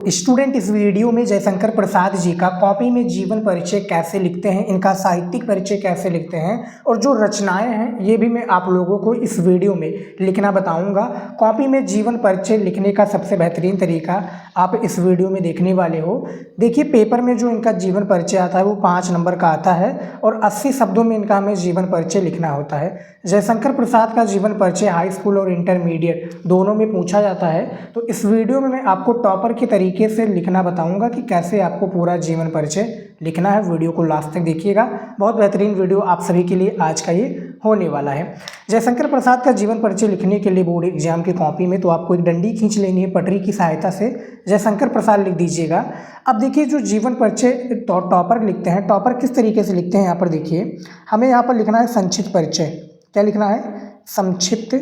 Student, इस video में जयशंकर प्रसाद जी का कॉपी में जीवन परिचय कैसे लिखते हैं, इनका साहित्यिक परिचय कैसे लिखते हैं और जो रचनाएं हैं ये भी मैं आप लोगों को इस वीडियो में लिखना बताऊंगा। कॉपी में जीवन परिचय लिखने का सबसे बेहतरीन तरीका आप इस वीडियो में देखने वाले हो। देखिए, पेपर में जो इनका जीवन परिचय आता है वो 5 नंबर का आता है और 80 शब्दों में इनका हमें जीवन परिचय लिखना होता है। जयशंकर प्रसाद का जीवन परिचय हाई स्कूल और इंटरमीडिएट दोनों में पूछा जाता है। तो इस वीडियो में मैं आपको टॉपर के तरीके से लिखना बताऊंगा कि कैसे आपको पूरा जीवन परिचय लिखना है। वीडियो को लास्ट तक देखिएगा, बहुत बेहतरीन वीडियो आप सभी के लिए आज का ये होने वाला है। जयशंकर प्रसाद का जीवन परिचय लिखने के लिए बोर्ड एग्जाम की कॉपी में तो आपको एक डंडी खींच लेनी है, पटरी की सहायता से जयशंकर प्रसाद लिख दीजिएगा। अब देखिए, जो जीवन परिचय टॉपर लिखते हैं, टॉपर किस तरीके से लिखते हैं यहाँ पर देखिए, हमें यहाँ पर लिखना है संक्षिप्त परिचय। क्या लिखना है? संक्षिप्त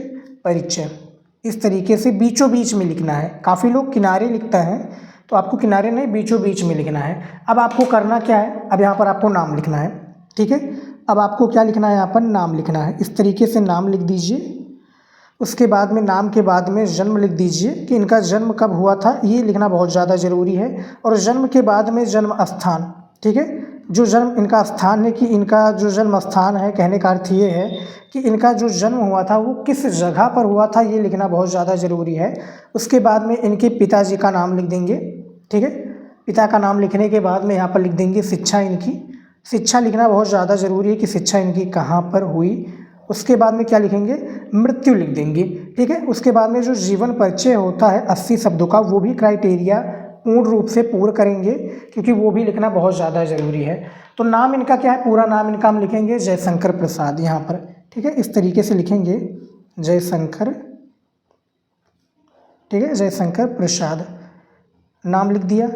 परिचय। इस तरीके से बीचों बीच में लिखना है। काफ़ी लोग किनारे लिखता है, तो आपको किनारे नहीं, बीचों बीच में लिखना है। अब आपको करना क्या है, अब यहाँ पर आपको नाम लिखना है। ठीक है, अब आपको क्या लिखना है, यहाँ पर नाम लिखना है। इस तरीके से नाम लिख दीजिए। उसके बाद में नाम के बाद में जन्म लिख दीजिए कि इनका जन्म कब हुआ था, ये लिखना बहुत ज़्यादा ज़रूरी है। और जन्म के बाद में जन्म स्थान। ठीक है, जो जन्म इनका स्थान है कि इनका जो जन्म स्थान है, कहने का अर्थ ये है कि इनका जो जन्म हुआ था वो किस जगह पर हुआ था, ये लिखना बहुत ज़्यादा ज़रूरी है। उसके बाद में इनके पिताजी का नाम लिख देंगे। ठीक है, पिता का नाम लिखने के बाद में यहाँ पर लिख देंगे शिक्षा इनकी। शिक्षा लिखना बहुत ज़्यादा ज़रूरी है कि शिक्षा इनकी कहाँ पर हुई। उसके बाद में क्या लिखेंगे, मृत्यु लिख देंगे। ठीक है, उसके बाद में जो जीवन परिचय होता है 80 शब्दों का, वो भी क्राइटेरिया पूर्ण रूप से पूर्ण करेंगे क्योंकि वो भी लिखना बहुत ज़्यादा ज़रूरी है। तो नाम इनका क्या है, पूरा नाम इनका हम लिखेंगे जयशंकर प्रसाद यहाँ पर। ठीक है, इस तरीके से लिखेंगे जयशंकर। ठीक है, जयशंकर प्रसाद नाम लिख दिया।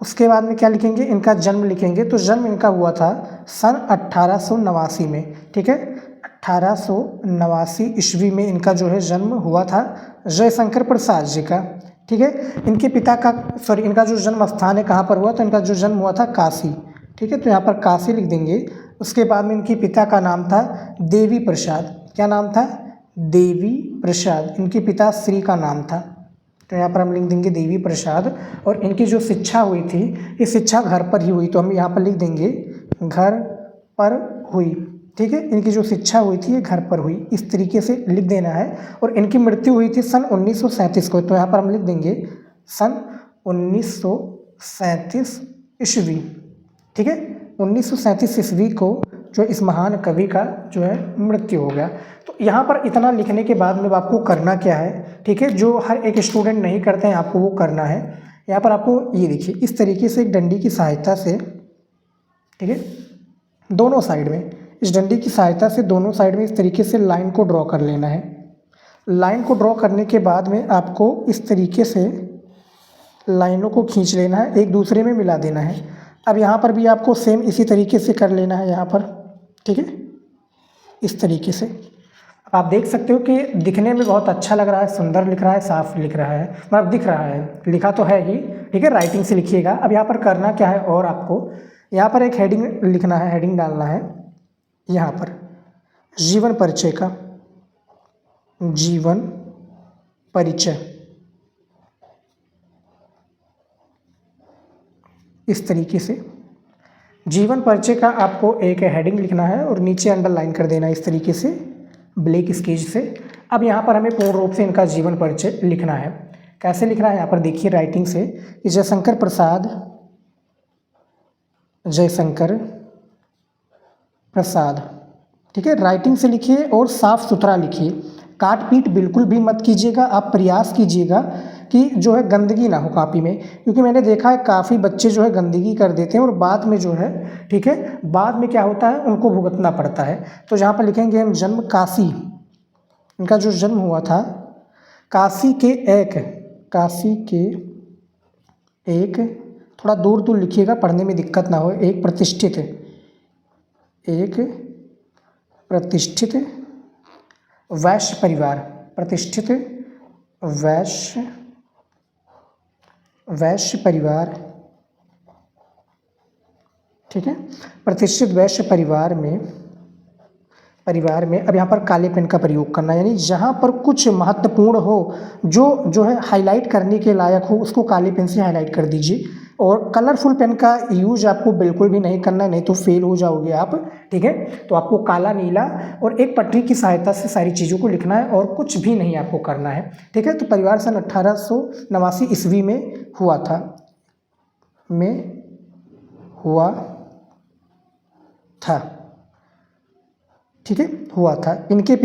उसके बाद में क्या लिखेंगे, इनका जन्म लिखेंगे। तो जन्म इनका हुआ था सन 1889 में। ठीक है, 1889 ईस्वी में इनका जो है जन्म हुआ था जयशंकर प्रसाद जी का। ठीक है, इनके पिता का इनका जो जन्म स्थान है कहाँ पर हुआ, तो इनका जो जन्म हुआ था काशी। ठीक है, तो यहाँ पर काशी लिख देंगे। उसके बाद में इनके पिता का नाम था देवी प्रसाद। क्या नाम था? देवी प्रसाद। इनके पिता श्री का नाम था, तो यहाँ पर हम लिख देंगे देवी प्रसाद। और इनकी जो शिक्षा हुई थी, ये शिक्षा घर पर ही हुई, तो हम यहाँ पर लिख देंगे घर पर हुई। ठीक है, इनकी जो शिक्षा हुई थी ये घर पर हुई, इस तरीके से लिख देना है। और इनकी मृत्यु हुई थी सन 1937 को, तो यहाँ पर हम लिख देंगे सन 1937 ईस्वी। ठीक है, 1937 ईस्वी को जो इस महान कवि का जो है मृत्यु हो गया। तो यहाँ पर इतना लिखने के बाद में आपको करना क्या है, ठीक है, जो हर एक स्टूडेंट नहीं करते हैं आपको वो करना है। यहाँ पर आपको ये देखिए, इस तरीके से एक डंडी की सहायता से, ठीक है, दोनों साइड में, इस डंडी की सहायता से दोनों साइड में इस तरीके से लाइन को ड्रॉ कर लेना है। लाइन को ड्रॉ करने के बाद में आपको इस तरीके से लाइनों को खींच लेना है, एक दूसरे में मिला देना है। अब यहाँ पर भी आपको सेम इसी तरीके से कर लेना है यहाँ पर। ठीक है, इस तरीके से आप देख सकते हो कि दिखने में बहुत अच्छा लग रहा है, सुंदर लिख रहा है, साफ लिख रहा है, मतलब दिख रहा है, लिखा तो है ही। ठीक है, राइटिंग से लिखिएगा। अब यहाँ पर करना क्या है, और आपको यहाँ पर एक हेडिंग लिखना है, हेडिंग डालना है यहाँ पर जीवन परिचय का, जीवन परिचय, इस तरीके से जीवन परिचय का आपको एक हेडिंग लिखना है और नीचे अंडरलाइन कर देना है इस तरीके से ब्लैक स्केच से। अब यहाँ पर हमें पूर्ण रूप से इनका जीवन परिचय लिखना है। कैसे लिखना है, यहाँ पर देखिए राइटिंग से कि जयशंकर प्रसाद, जयशंकर प्रसाद। ठीक है, राइटिंग से लिखिए और साफ सुथरा लिखिए, काट पीट बिल्कुल भी मत कीजिएगा। आप प्रयास कीजिएगा कि जो है गंदगी ना हो कापी में, क्योंकि मैंने देखा है काफ़ी बच्चे जो है गंदगी कर देते हैं और बाद में जो है, ठीक है, बाद में क्या होता है उनको भुगतना पड़ता है। तो जहाँ पर लिखेंगे हम जन्म काशी, इनका जो जन्म हुआ था काशी के एक, थोड़ा दूर दूर लिखिएगा पढ़ने में दिक्कत ना हो, एक प्रतिष्ठित वैश्य परिवार, प्रतिष्ठित वैश्य परिवार। ठीक है, प्रतिष्ठित वैश्य परिवार में परिवार में अब यहाँ पर काले पेन का प्रयोग करना, यानी जहाँ पर कुछ महत्वपूर्ण हो, जो है हाईलाइट करने के लायक हो, उसको काले पेन से हाईलाइट कर दीजिए। और कलरफुल पेन का यूज आपको बिल्कुल भी नहीं करना है, नहीं तो फेल हो जाओगे आप, ठीक है। तो आपको काला, नीला और एक पटरी की सहायता से सारी चीज़ों को लिखना है और कुछ भी नहीं आपको करना है, ठीक है। तो परिवार सन 1889 ईस्वी में हुआ था, ठीक है, हुआ था। इनके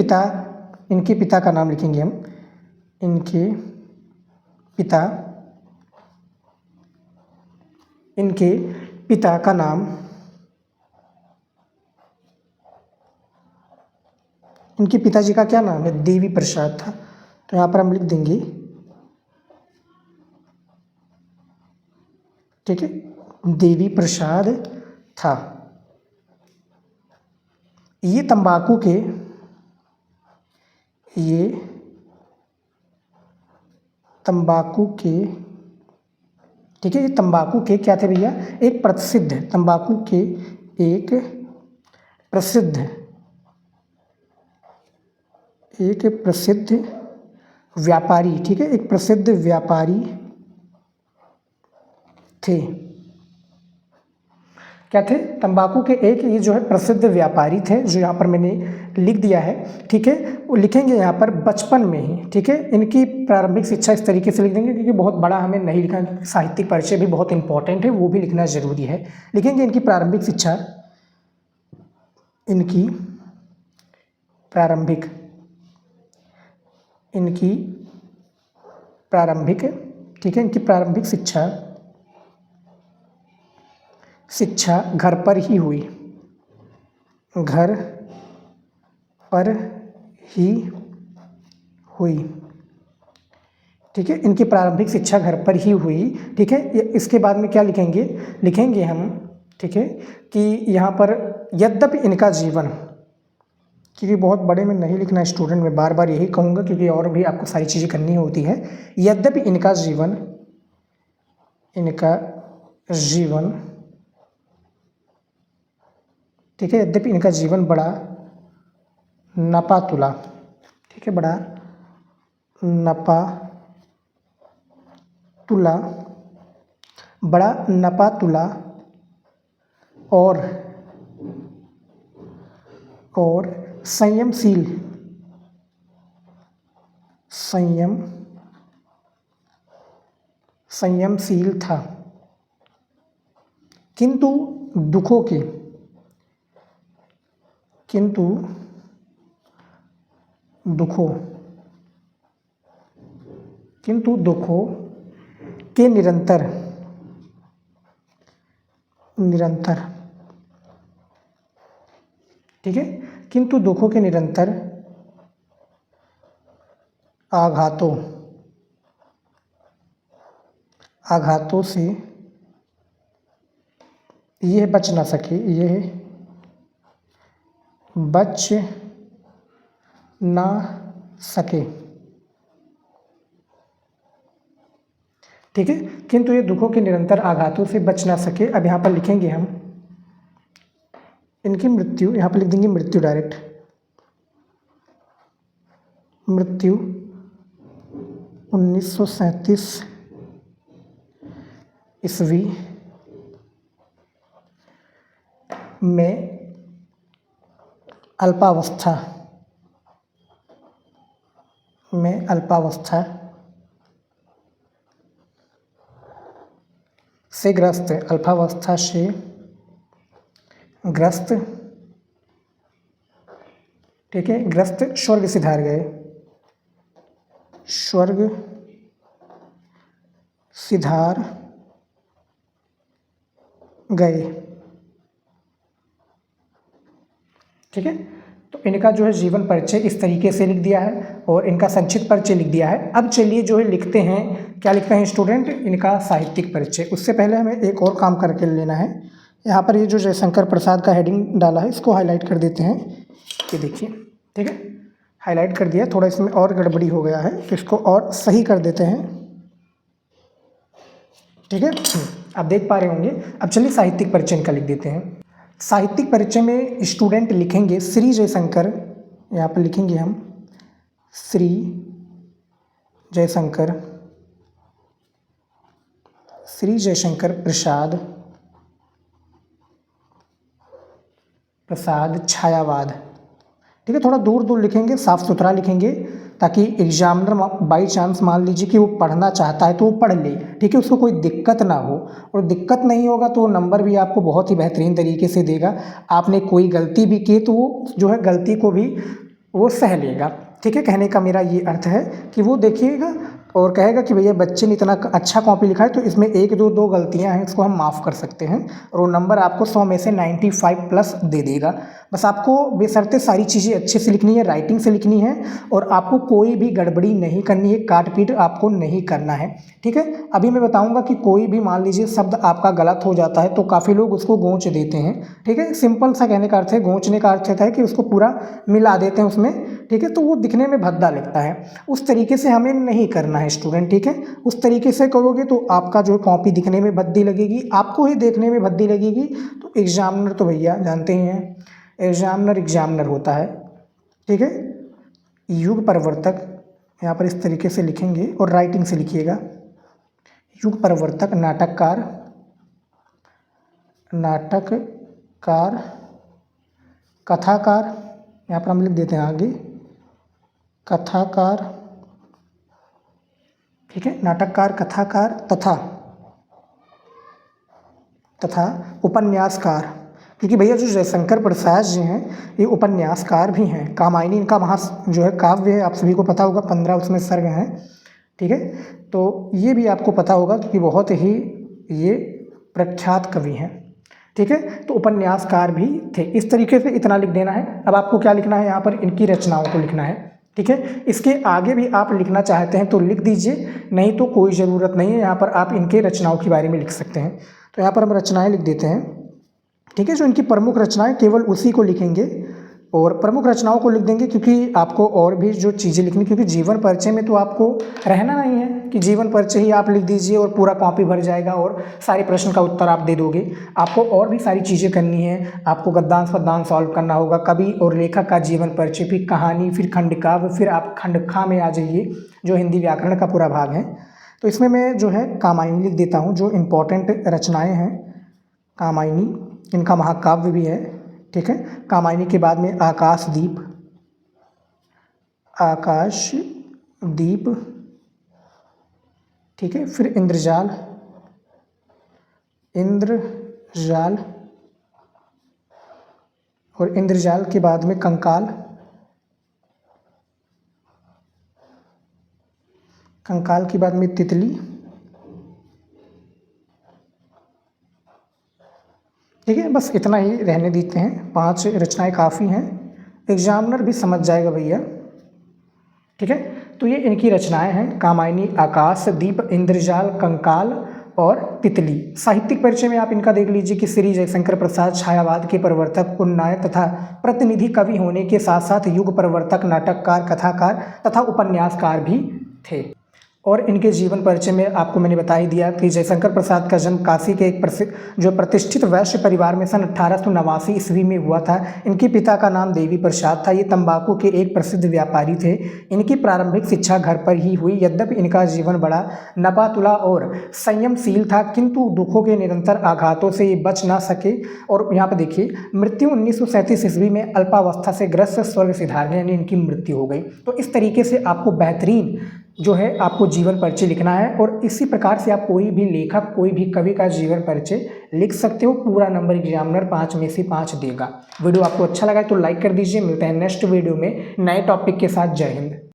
पिता का नाम लिखेंगे हम, इनके पिता का नाम, इनके पिताजी का क्या नाम है, देवी प्रसाद था। तो यहाँ पर हम लिख देंगे, ठीक है, देवी प्रसाद था। ये तंबाकू ठीक है, ये तंबाकू के क्या थे भैया, एक प्रसिद्ध व्यापारी, ठीक है, एक प्रसिद्ध व्यापारी थे। क्या थे, तंबाकू के एक ये जो है प्रसिद्ध व्यापारी थे, जो यहाँ पर मैंने लिख दिया है, ठीक है। वो लिखेंगे यहाँ पर बचपन में ही, ठीक है। इनकी प्रारंभिक शिक्षा इस तरीके से लिख देंगे, क्योंकि बहुत बड़ा हमें नहीं लिखना, साहित्यिक परिचय भी बहुत इंपॉर्टेंट है, वो भी लिखना ज़रूरी है। लिखेंगे इनकी प्रारंभिक शिक्षा, इनकी प्रारंभिक, ठीक है, इनकी प्रारंभिक शिक्षा घर पर ही हुई, ठीक है। इनकी प्रारंभिक शिक्षा घर पर ही हुई, ठीक है। इसके बाद में क्या लिखेंगे हम, ठीक है, कि यहाँ पर यद्यपि इनका जीवन, क्योंकि बहुत बड़े में नहीं लिखना है स्टूडेंट, मैं बार बार यही कहूँगा, क्योंकि और भी आपको सारी चीज़ें करनी होती है। यद्यपि इनका जीवन, ठीक है, यद्यपि इनका जीवन बड़ा नपातुला, ठीक है, बड़ा नपातुला और संयमशील था, किंतु दुखों के निरंतर, ठीक है, किंतु दुखों के निरंतर आघातों से यह बच न सके, ठीक है, किंतु ये दुखों के निरंतर आघातों से बच ना सके। अब यहाँ पर लिखेंगे हम इनकी मृत्यु, यहाँ पर लिख देंगे मृत्यु डायरेक्ट, मृत्यु 1937 ईस्वी में अल्पावस्था से ग्रस्त, ठीक है, ग्रस्त स्वर्ग सिधार गए, ठीक है। तो इनका जो है जीवन परिचय इस तरीके से लिख दिया है और इनका संक्षिप्त परिचय लिख दिया है। अब चलिए जो है लिखते हैं, क्या लिखते हैं स्टूडेंट, इनका साहित्यिक परिचय। उससे पहले हमें एक और काम करके लेना है। यहाँ पर ये जो जयशंकर प्रसाद का हेडिंग डाला है, इसको हाईलाइट कर देते हैं, ये देखिए, ठीक है, हाईलाइट कर दिया। थोड़ा इसमें और गड़बड़ी हो गया है, तो इसको और सही कर देते हैं, ठीक है। आप देख पा रहे होंगे। अब चलिए साहित्यिक परिचय इनका लिख देते हैं। साहित्यिक परिचय में स्टूडेंट लिखेंगे श्री जयशंकर, यहाँ पर लिखेंगे हम श्री जयशंकर, श्री जयशंकर प्रसाद छायावाद। ठीक है, थोड़ा दूर दूर लिखेंगे, साफ सुथरा लिखेंगे, ताकि एग्जामिनर बाई चांस मान लीजिए कि वो पढ़ना चाहता है तो वो पढ़ ले। ठीक है, उसको कोई दिक्कत ना हो, और दिक्कत नहीं होगा तो नंबर भी आपको बहुत ही बेहतरीन तरीके से देगा। आपने कोई गलती भी की तो वो जो है गलती को भी वो सह लेगा। ठीक है, कहने का मेरा ये अर्थ है कि वो देखिएगा और कहेगा कि भैया बच्चे ने इतना अच्छा कॉपी लिखा है तो इसमें एक दो गलतियां हैं, इसको हम माफ़ कर सकते हैं, और वो नंबर आपको 100 में से 95 प्लस दे देगा। बस आपको बेशर्ते सारी चीज़ें अच्छे से लिखनी है, राइटिंग से लिखनी है, और आपको कोई भी गड़बड़ी नहीं करनी है, काट पीट आपको नहीं करना है। ठीक है, अभी मैं बताऊंगा कि कोई भी मान लीजिए शब्द आपका गलत हो जाता है तो काफ़ी लोग उसको गोंच देते हैं। ठीक है, सिंपल सा कहने का अर्थ है, गोंचने का अर्थ है कि उसको पूरा मिला देते हैं उसमें। ठीक है, तो वो दिखने में भद्दा लगता है, उस तरीके से हमें नहीं करना है स्टूडेंट। ठीक है, उस तरीके से करोगे तो आपका जो कॉपी दिखने में भद्दी लगेगी, आपको ही देखने में भद्दी लगेगी, तो एग्जामिनर तो भैया जानते ही हैं, एग्जामिनर होता है। ठीक है, युग परिवर्तक यहाँ पर इस तरीके से लिखेंगे और राइटिंग से लिखिएगा, युग परिवर्तक, नाटककार, कथाकार, यहाँ पर हम लिख देते हैं आगे कथाकार। ठीक है, नाटककार, कथाकार तथा उपन्यासकार, क्योंकि भैया जो जयशंकर प्रसाद जी हैं ये उपन्यासकार भी हैं। कामायनी इनका जो है काव्य है, आप सभी को पता होगा, 15 उसमें सर्ग हैं। ठीक है, तो ये भी आपको पता होगा क्योंकि बहुत ही ये प्रख्यात कवि हैं। ठीक है, तो उपन्यासकार भी थे। इस तरीके से इतना लिख देना है। अब आपको क्या लिखना है, यहाँ पर इनकी रचनाओं को लिखना है। ठीक है, इसके आगे भी आप लिखना चाहते हैं तो लिख दीजिए, नहीं तो कोई ज़रूरत नहीं है, यहाँ पर आप इनके रचनाओं के बारे में लिख सकते हैं। तो यहाँ पर हम रचनाएं लिख देते हैं। ठीक है, जो इनकी प्रमुख रचनाएं केवल उसी को लिखेंगे और प्रमुख रचनाओं को लिख देंगे, क्योंकि आपको और भी जो चीज़ें लिखनी, क्योंकि जीवन परिचय में तो आपको रहना नहीं है कि जीवन परिचय ही आप लिख दीजिए और पूरा कॉपी भर जाएगा और सारे प्रश्न का उत्तर आप दे दोगे। आपको और भी सारी चीज़ें करनी है, आपको गद्यांश पद्यांश सॉल्व करना होगा, कवि और लेखक का जीवन परिचय, फिर कहानी, फिर खंडकाव्य, फिर आप खंडखा में आ जाइए जो हिंदी व्याकरण का पूरा भाग है। तो इसमें मैं जो है कामायनी लिख देता हूँ, जो इम्पोर्टेंट रचनाएँ हैं कामायनी, इनका महाकाव्य भी है। ठीक है, कामायनी के बाद में आकाशदीप, ठीक है, फिर इंद्रजाल, और इंद्रजाल के बाद में कंकाल, के बाद में तितली। ठीक है, बस इतना ही रहने देते हैं, 5 रचनाएं काफ़ी हैं, एग्जामिनर भी समझ जाएगा भैया। ठीक है, तो ये इनकी रचनाएं हैं, कामायनी, आकाशदीप, इंद्रजाल, कंकाल और तितली। साहित्यिक परिचय में आप इनका देख लीजिए कि श्री जयशंकर प्रसाद छायावाद के प्रवर्तक, उन्नायक तथा प्रतिनिधि कवि होने के साथ साथ युग परिवर्तक, नाटककार, कथाकार तथा उपन्यासकार भी थे। और इनके जीवन परिचय में आपको मैंने बता ही दिया कि जयशंकर प्रसाद का जन्म काशी के एक प्रतिष्ठित वैश्य परिवार में सन 1889 ईस्वी में हुआ था। इनके पिता का नाम देवी प्रसाद था। ये तंबाकू के एक प्रसिद्ध व्यापारी थे। इनकी प्रारंभिक शिक्षा घर पर ही हुई। यद्यपि इनका जीवन बड़ा नपातुला और संयमशील था, किंतु दुखों के निरंतर आघातों से ये बच ना सके। और यहाँ पर देखिए, मृत्यु 1937 ईस्वी में अल्पावस्था से ग्रस्त स्वर्ग सिधारने, यानी इनकी मृत्यु हो गई। तो इस तरीके से आपको बेहतरीन जो है आपको जीवन परिचय लिखना है, और इसी प्रकार से आप कोई भी लेखक, कोई भी कवि का जीवन परिचय लिख सकते हो। पूरा नंबर एग्जामिनर 5 में से 5 देगा। वीडियो आपको अच्छा लगा है तो लाइक कर दीजिए। मिलते हैं नेक्स्ट वीडियो में नए टॉपिक के साथ। जय हिंद।